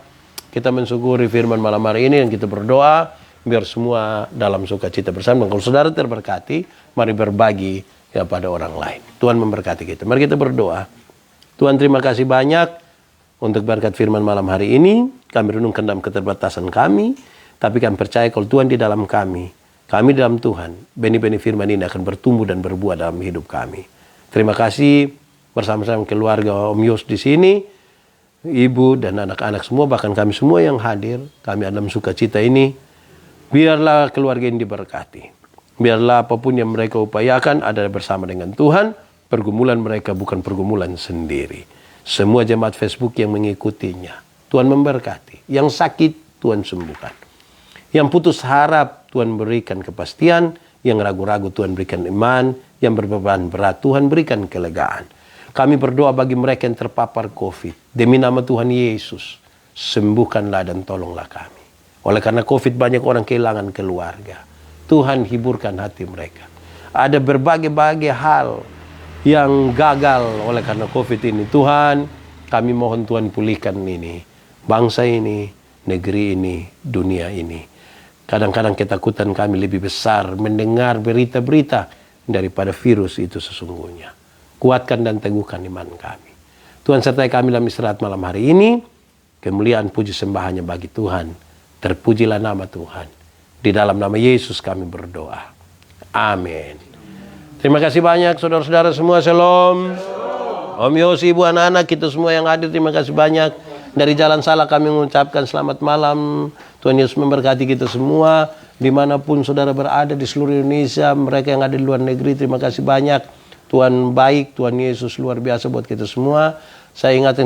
Kita mensyukuri firman malam hari ini, dan kita berdoa, biar semua dalam sukacita bersama. Kalau saudara terberkati, mari berbagi kepada orang lain. Tuhan memberkati kita. Mari kita berdoa. Tuhan, terima kasih banyak untuk berkat firman malam hari ini. Kami renungkan dalam keterbatasan kami, tapi kami percaya kalau Tuhan di dalam kami di dalam Tuhan, benih-benih firman ini akan bertumbuh dan berbuah dalam hidup kami. Terima kasih bersama-sama keluarga Om Yos di sini, ibu dan anak-anak semua, bahkan kami semua yang hadir, kami dalam sukacita ini. Biarlah keluarga ini diberkati. Biarlah apapun yang mereka upayakan ada bersama dengan Tuhan. Pergumulan mereka bukan pergumulan sendiri. Semua jemaat Facebook yang mengikutinya, Tuhan memberkati. Yang sakit, Tuhan sembuhkan. Yang putus harap, Tuhan berikan kepastian. Yang ragu-ragu, Tuhan berikan iman. Yang berbeban berat, Tuhan berikan kelegaan. Kami berdoa bagi mereka yang terpapar COVID. Demi nama Tuhan Yesus, sembuhkanlah dan tolonglah kami. Oleh karena COVID, banyak orang kehilangan keluarga. Tuhan hiburkan hati mereka. Ada berbagai-bagai hal yang gagal oleh karena COVID ini. Tuhan, kami mohon Tuhan pulihkan ini. Bangsa ini, negeri ini, dunia ini. Kadang-kadang ketakutan kami lebih besar mendengar berita-berita daripada virus itu sesungguhnya. Kuatkan dan teguhkan iman kami. Tuhan sertai kami dalam istirahat malam hari ini. Kemuliaan puji sembahnya bagi Tuhan. Terpujilah nama Tuhan. Di dalam nama Yesus kami berdoa. Amin. Terima kasih banyak saudara-saudara semua. Shalom. Om Yosi, ibu, anak-anak, kita semua yang hadir, terima kasih banyak. Dari Jalan Salah kami mengucapkan selamat malam. Tuhan Yesus memberkati kita semua. Dimanapun saudara berada di seluruh Indonesia, mereka yang ada di luar negeri, terima kasih banyak. Tuhan baik, Tuhan Yesus luar biasa buat kita semua. Saya ingatkan